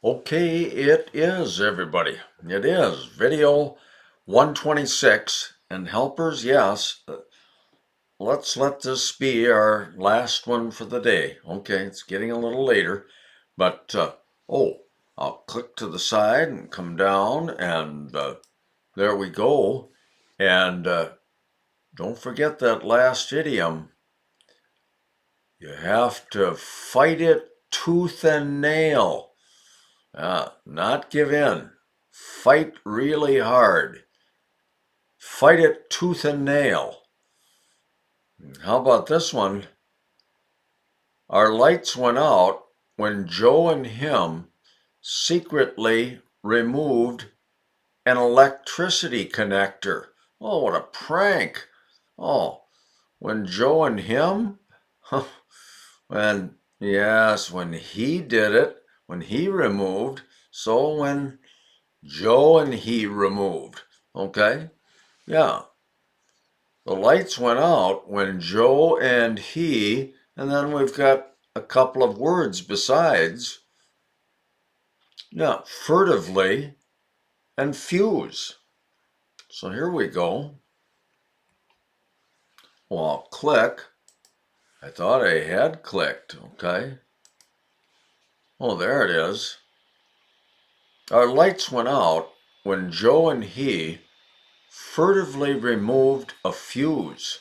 Okay, it is, everybody. It is video 126. And helpers, yes, let's let this be our last one for the day. Okay, it's getting a little later, but I'll click to the side and come down, and there we go. And don't forget that last idiom. You have to fight it tooth and nail. Not give in. Fight really hard. Fight it tooth and nail. How about this one? Our lights went out when Joe and him secretly removed an electricity connector. Oh, what a prank. Oh, when Joe and him? When he did it, when he removed, so when Joe and he removed. Okay? Yeah. The lights went out when Joe and he, and then we've got a couple of words besides. Yeah, furtively and fuse. So here we go. Well, I'll click. I thought I had clicked. Okay. Oh, there it is. Our lights went out when Joe and he furtively removed a fuse.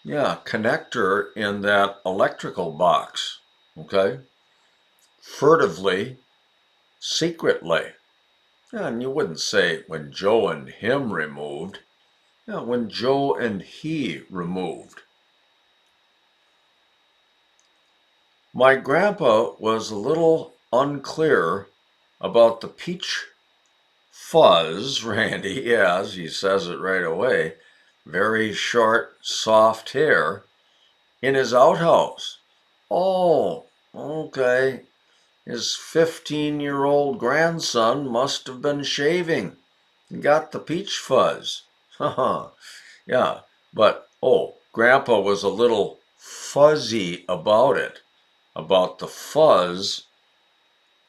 Yeah, connector in that electrical box. Okay. Furtively, secretly. Yeah, and you wouldn't say when Joe and him removed. Yeah, when Joe and he removed. My grandpa was a little unclear about the peach fuzz, Randy, yes, he says it right away. Very short, soft hair in his outhouse. Oh, okay. His 15-year-old grandson must have been shaving. He got the peach fuzz. Haha, yeah, but Grandpa was a little fuzzy about it, about the fuzz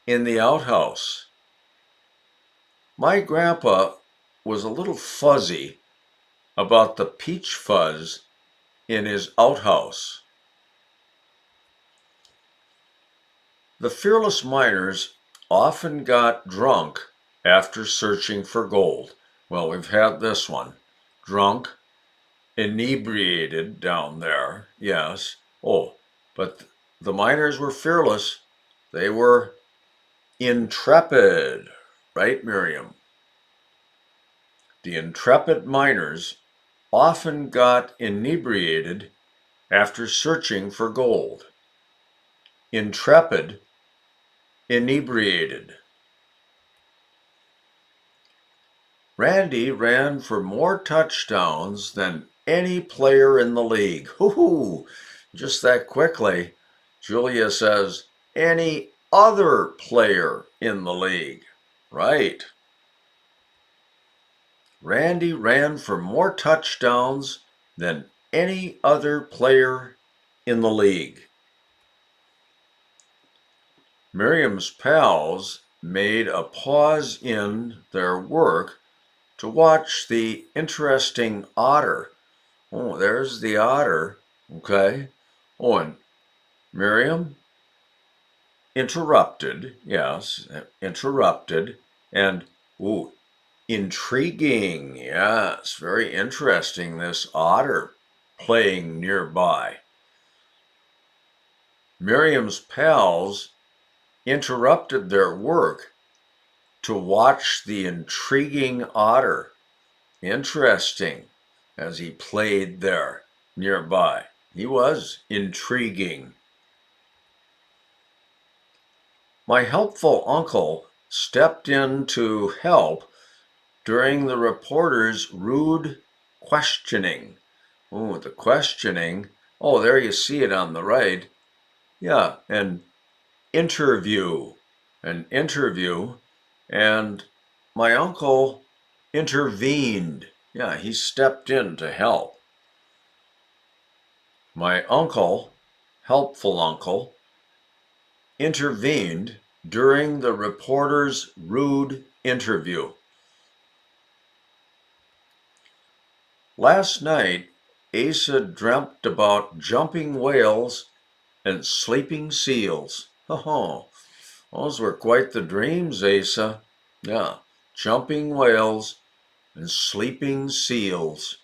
in the outhouse. My grandpa was a little fuzzy about the peach fuzz in his outhouse. The fearless miners often got drunk after searching for gold. Well, we've had this one. Drunk, inebriated down there, yes. But the miners were fearless. They were intrepid, right, Miriam? The intrepid miners often got inebriated after searching for gold. Intrepid, inebriated. Randy ran for more touchdowns than any player in the league. Hoo-hoo! Just that quickly. Julia says, any other player in the league. Right. Randy ran for more touchdowns than any other player in the league. Miriam's pals made a pause in their work to watch the interesting otter. Oh, there's the otter. Okay. Oh, and Miriam interrupted. Yes, interrupted. And, intriguing. Yes, very interesting. This otter playing nearby. Miriam's pals interrupted their work to watch the intriguing otter. Interesting, as he played there nearby. He was intriguing. My helpful uncle stepped in to help during the reporter's rude questioning. Oh, the questioning. Oh, there you see it on the right. Yeah, an interview. An interview. And my uncle intervened. Yeah, he stepped in to help. My uncle, helpful uncle, intervened during the reporter's rude interview. Last night, Asa dreamt about jumping whales and sleeping seals. Oh, those were quite the dreams, Asa. Yeah, jumping whales and sleeping seals.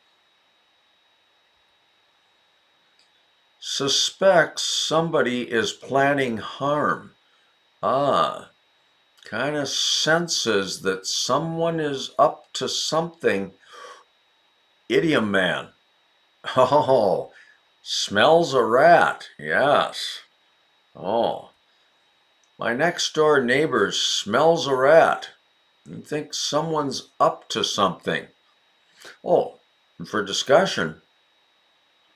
Suspects somebody is planning harm. Ah, kind of senses that someone is up to something. Idiom man. Oh, smells a rat. Yes. Oh, my next door neighbor smells a rat and thinks someone's up to something. Oh, and for discussion,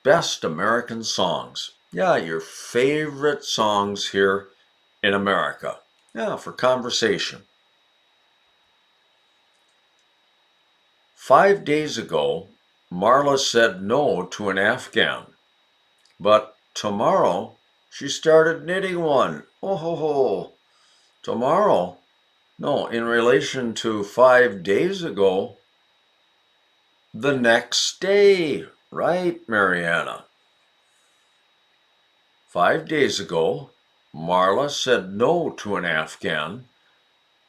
best American songs. Yeah, your favorite songs here in America. Yeah, for conversation. 5 days ago, Marla said no to an Afghan, but tomorrow she started knitting one. Oh ho ho. Tomorrow? No, in relation to 5 days ago, the next day. Right, Mariana? 5 days ago, Marla said no to an Afghan,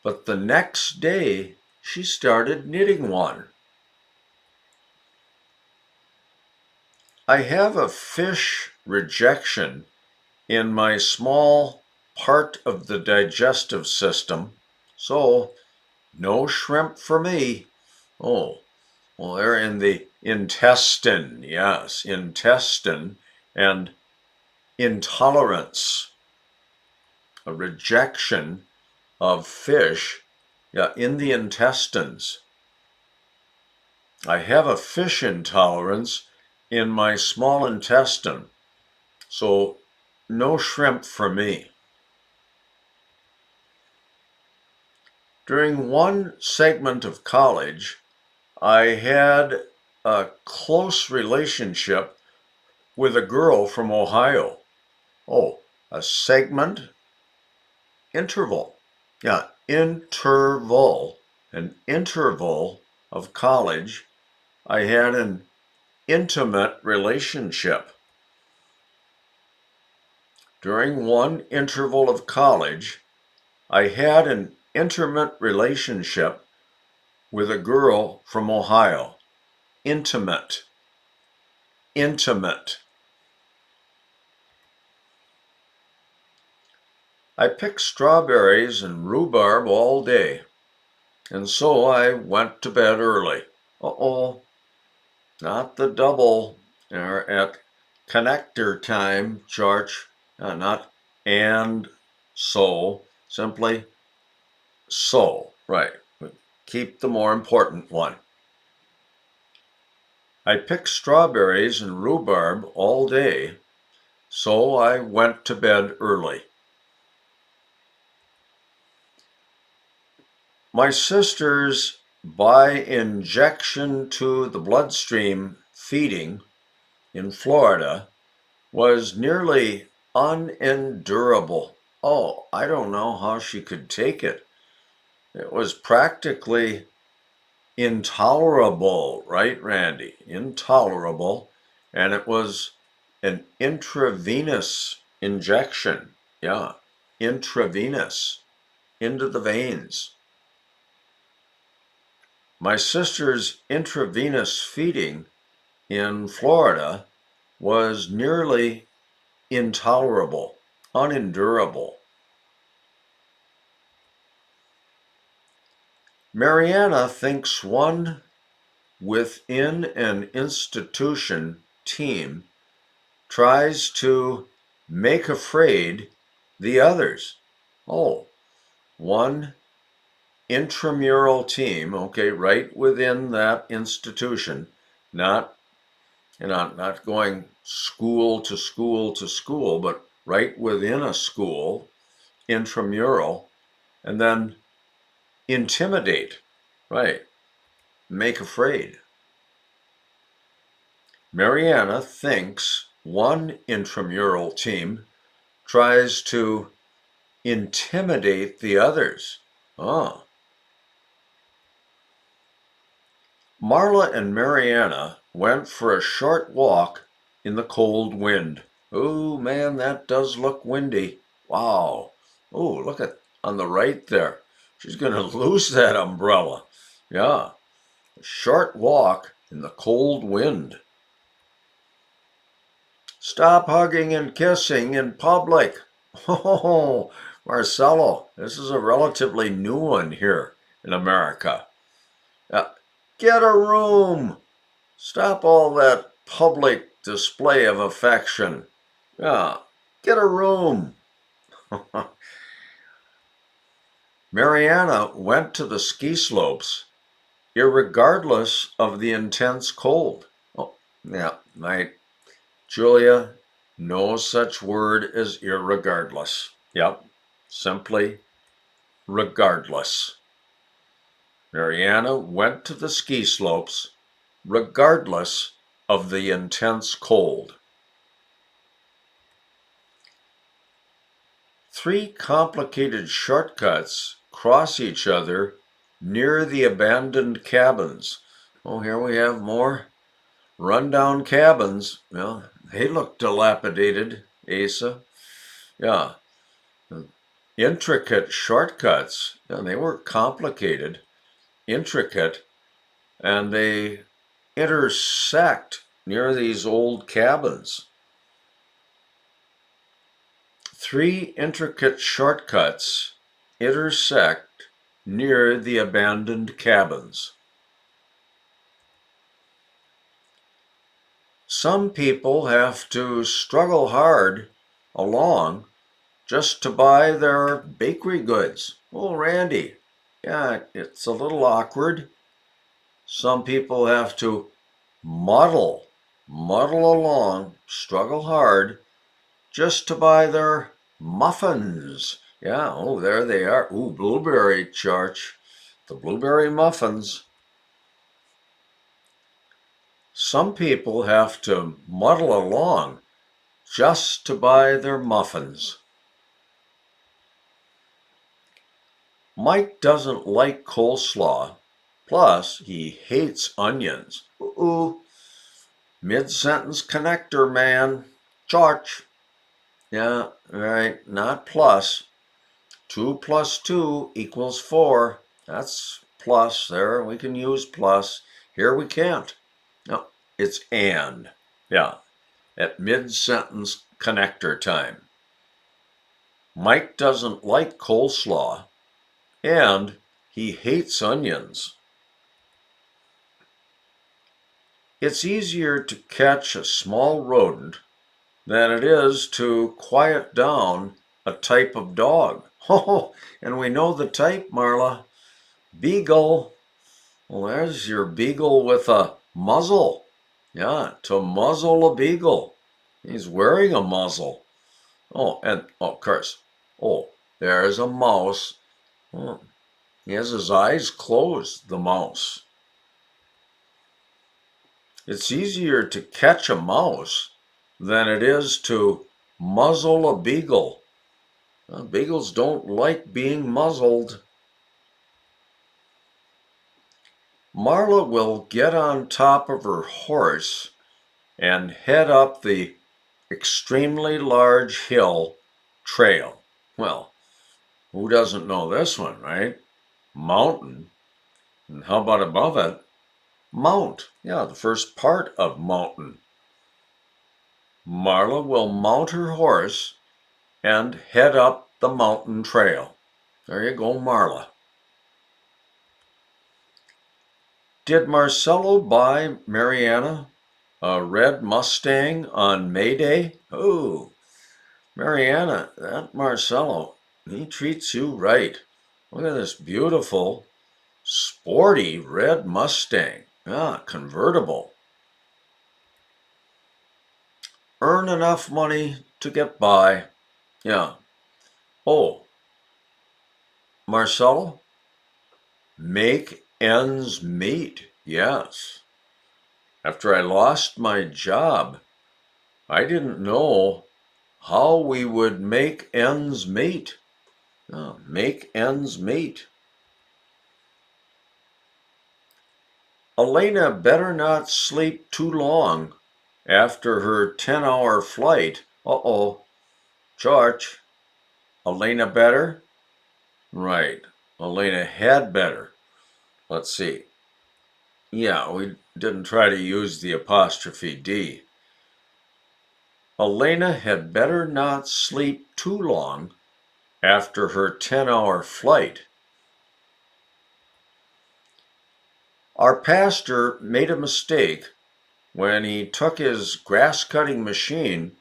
but the next day she started knitting one. I have a fish rejection in my small part of the digestive system, so no shrimp for me. Oh, well, they're in the intestine. Yes, intestine and intolerance, a rejection of fish, yeah, in the intestines. I have a fish intolerance in my small intestine, so no shrimp for me. During one segment of college, I had a close relationship with a girl from Ohio. Oh, a segment interval. Yeah, interval. An interval of college. I had an intimate relationship. During one interval of college, I had an intimate relationship with a girl from Ohio. Intimate. Intimate. I picked strawberries and rhubarb all day, and so I went to bed early. Uh-oh, not the double at connector time, George. Not and so, simply so, right. Keep the more important one. I picked strawberries and rhubarb all day, so I went to bed early. My sister's by injection to the bloodstream feeding in Florida was nearly unendurable. Oh, I don't know how she could take it. It was practically intolerable, right, Randy? Intolerable. And it was an intravenous injection. Yeah, intravenous into the veins. My sister's intravenous feeding in Florida was nearly intolerable, unendurable. Mariana thinks one within an institution team tries to make afraid the others. Oh, one intramural team, okay, right within that institution, not not going school to school to school, but right within a school, intramural, and then intimidate, right, make afraid. Mariana thinks one intramural team tries to intimidate the others. Oh. Marla and Mariana went for a short walk in the cold wind. Oh man, that does look windy. Wow. Oh, look at on the right there. She's going to lose that umbrella. Yeah. A short walk in the cold wind. Stop hugging and kissing in public. Oh, Marcelo, this is a relatively new one here in America. Get a room. Stop all that public display of affection. Yeah, get a room. Mariana went to the ski slopes irregardless of the intense cold. Oh, yeah, right. Julia, no such word as irregardless. Yep, simply regardless. Mariana went to the ski slopes regardless of the intense cold. 3 complicated shortcuts cross each other near the abandoned cabins. Oh, here we have more rundown cabins. Well, they look dilapidated, Asa. Yeah. Intricate shortcuts. Yeah, they were complicated, intricate, and they intersect near these old cabins. 3 intricate shortcuts intersect near the abandoned cabins. Some people have to struggle hard along just to buy their bakery goods. Oh, Randy, yeah, it's a little awkward. Some people have to muddle along, struggle hard just to buy their muffins. Yeah, oh, there they are. Ooh, blueberry church. The blueberry muffins. Some people have to muddle along just to buy their muffins. Mike doesn't like coleslaw. Plus, he hates onions. Ooh, mid-sentence connector, man. Church. Yeah, right, not plus. 2 plus 2 equals 4. That's plus there. We can use plus. Here we can't. No, it's and. Yeah, at mid-sentence connector time. Mike doesn't like coleslaw, and he hates onions. It's easier to catch a small rodent than it is to quiet down a type of dog. Oh, and we know the type, Marla. Beagle. Well, there's your beagle with a muzzle. Yeah, to muzzle a beagle. He's wearing a muzzle. Oh, and, oh, of course. Oh, there's a mouse. Oh, he has his eyes closed, the mouse. It's easier to catch a mouse than it is to muzzle a beagle. Beagles don't like being muzzled. Marla will get on top of her horse and head up the extremely large hill trail. Well, who doesn't know this one, right? Mountain. And how about above it? Mount. Yeah, the first part of mountain. Marla will mount her horse and head up the mountain trail. There you go, Marla. Did Marcelo buy Mariana a red Mustang on May Day? Oh, Mariana, that Marcelo, he treats you right. Look at this beautiful, sporty red Mustang. Ah, convertible. Earn enough money to get by. Yeah. Oh, Marcelo, make ends meet. Yes. After I lost my job, I didn't know how we would make ends meet. Make ends meet. Elena better not sleep too long after her 10-hour flight. Uh-oh. George, Elena better? Right. Elena had better. Let's see. Yeah, we didn't try to use the apostrophe D. Elena had better not sleep too long after her 10-hour flight. Our pastor made a mistake when he took his grass cutting machine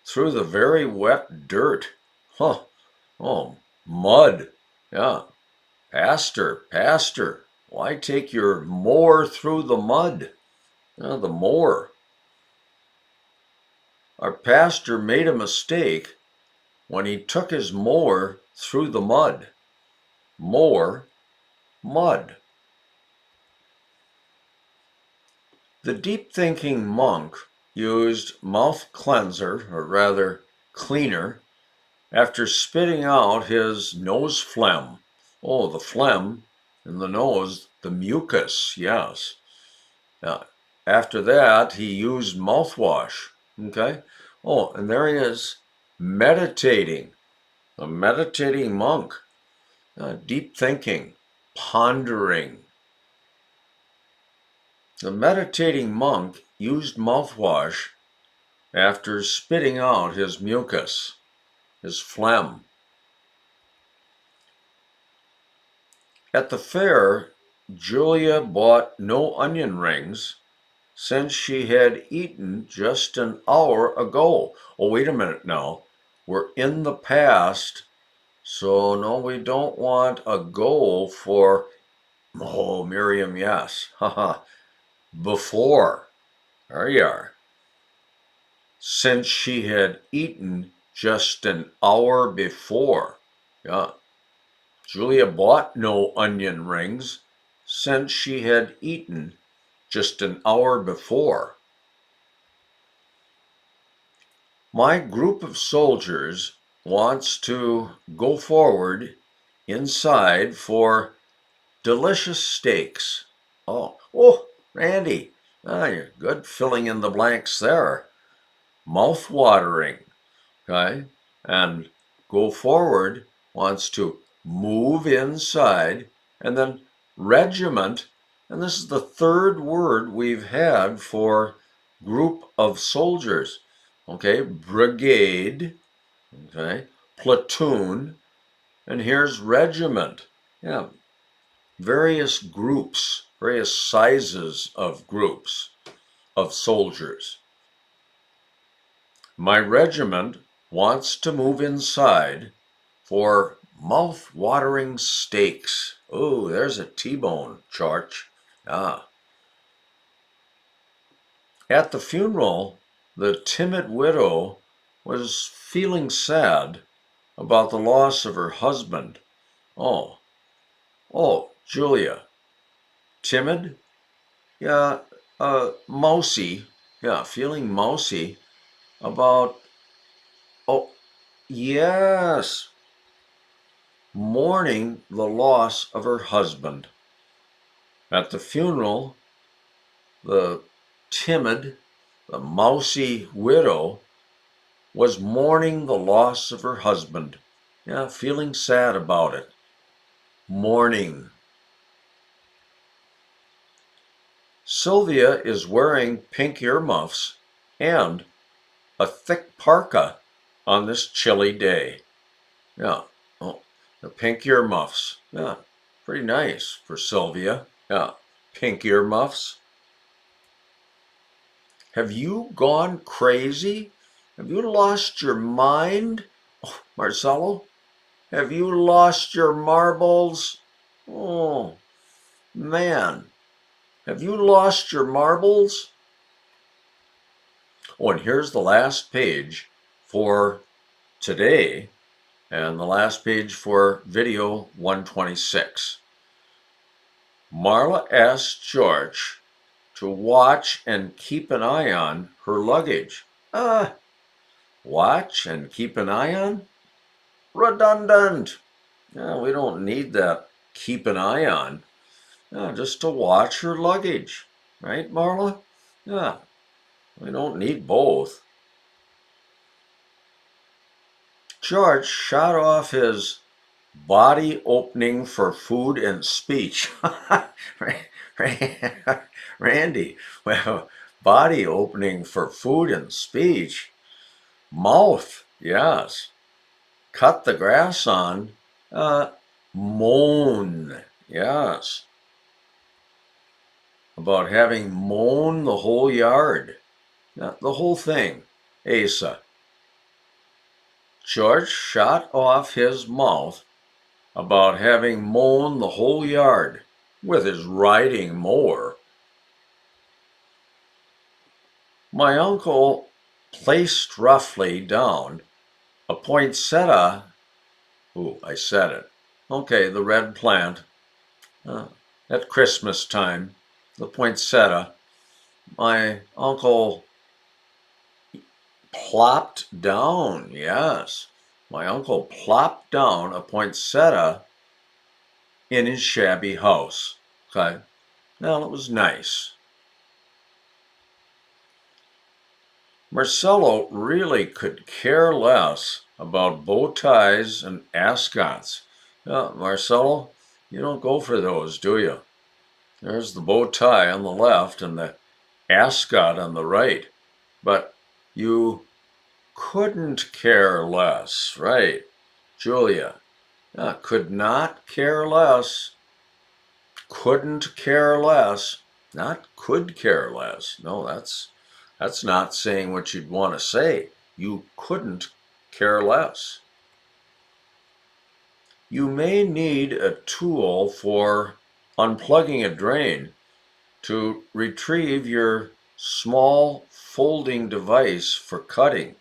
through the very wet dirt. Huh. Oh, mud. Yeah. Pastor, why take your mower through the mud? The mower. Our pastor made a mistake when he took his mower through the mud. Mower, mud. The deep thinking monk used mouth cleanser, or rather cleaner, after spitting out his nose phlegm. Oh, the phlegm in the nose, the mucus, yes. After that, he used mouthwash. Okay? Oh, and there he is meditating, a meditating monk, deep thinking, pondering. The meditating monk used mouthwash after spitting out his mucus, his phlegm. At the fair, Julia bought no onion rings since she had eaten just an hour ago. Oh, wait a minute now. We're in the past, so no, we don't want a goal for, oh, Miriam, yes. Haha. Before. There you are. Since she had eaten just an hour before. Yeah. Julia bought no onion rings since she had eaten just an hour before. My group of soldiers wants to go forward inside for delicious steaks. Oh, Randy, you're good filling in the blanks there. Mouth watering, okay? And go forward wants to move inside, and then regiment, and this is the third word we've had for group of soldiers. Okay, brigade, okay, platoon, and here's regiment. Yeah, various groups, various sizes of groups of soldiers. My regiment wants to move inside for mouth-watering steaks. Oh, there's a T-bone, Charge. Ah. At the funeral, the timid widow was feeling sad about the loss of her husband. Oh, Julia. Timid? Yeah, mousy. Yeah, feeling mousy about, oh, yes, mourning the loss of her husband. At the funeral, the timid, the mousy widow was mourning the loss of her husband. Yeah, feeling sad about it. Mourning. Sylvia is wearing pink earmuffs and a thick parka on this chilly day. Yeah. Oh, the pink earmuffs. Yeah, pretty nice for Sylvia. Yeah, pink earmuffs. Have you gone crazy? Have you lost your mind? Oh, Marcelo, have you lost your marbles? Oh, man. Have you lost your marbles? Oh, and here's the last page for today and the last page for video 126. Marla asked George to watch and keep an eye on her luggage. Watch and keep an eye on? Redundant. Yeah, we don't need that keep an eye on. Yeah, just to watch her luggage. Right, Marla? Yeah, we don't need both. George shot off his body opening for food and speech. Randy, well, body opening for food and speech. Mouth, yes. Cut the grass on. Uh, Moan, yes. About having mown the whole yard. The whole thing. Asa. George shot off his mouth about having mown the whole yard with his riding mower. My uncle placed roughly down a poinsettia. Ooh, I said it. Okay, the red plant. At Christmas time, the poinsettia. My uncle plopped down, yes. My uncle plopped down a poinsettia in his shabby house. Okay. Well, it was nice. Marcelo really could care less about bow ties and ascots. Marcelo, you don't go for those, do you? There's the bow tie on the left and the ascot on the right. But you couldn't care less, right? Julia, could not care less. Couldn't care less. Not could care less. No, that's not saying what you'd want to say. You couldn't care less. You may need a tool for unplugging a drain to retrieve your small folding device for cutting.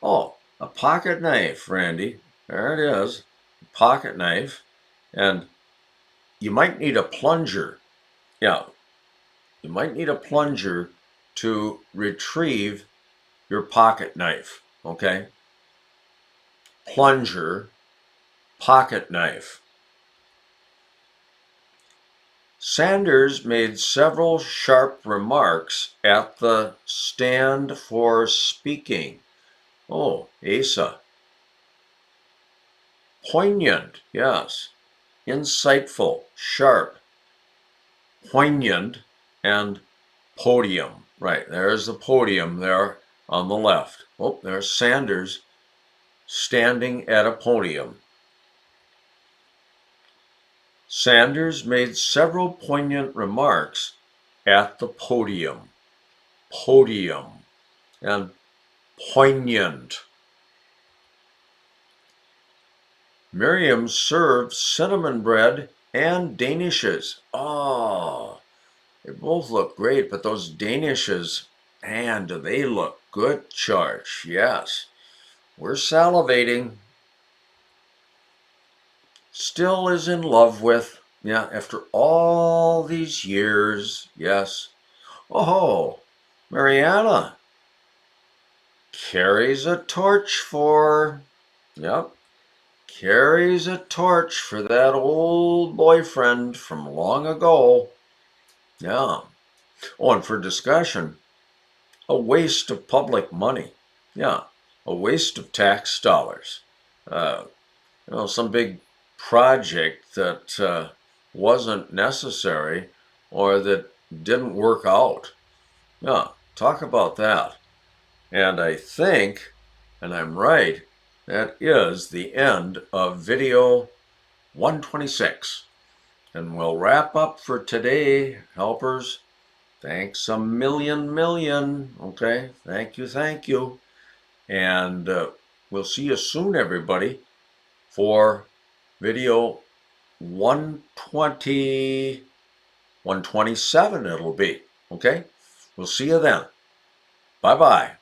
Oh, a pocket knife, Randy. There it is. Pocket knife. And you might need a plunger. Yeah, you might need a plunger to retrieve your pocket knife. Okay? Plunger, pocket knife. Sanders made several sharp remarks at the stand for speaking. Oh, Asa. Poignant, yes. Insightful, sharp, poignant, and podium. Right, there's the podium there on the left. Oh, there's Sanders standing at a podium. Sanders made several poignant remarks at the podium. Podium and poignant. Miriam served cinnamon bread and danishes. Oh, they both look great, but those danishes, man, do they look good, Charge. Yes. We're salivating. Still is in love with. Yeah, after all these years. Yes. Oh, Mariana carries a torch for. Yep. Carries a torch for that old boyfriend from long ago. Yeah. Oh, and for discussion, a waste of public money. Yeah. A waste of tax dollars. Uh, some big project that wasn't necessary or that didn't work out. Yeah, talk about that. And I think, and I'm right, that is the end of video 126. And we'll wrap up for today, helpers. Thanks a million. Okay, thank you, thank you. And we'll see you soon, everybody, for video 120, 127 it'll be. Okay? We'll see you then. Bye-bye.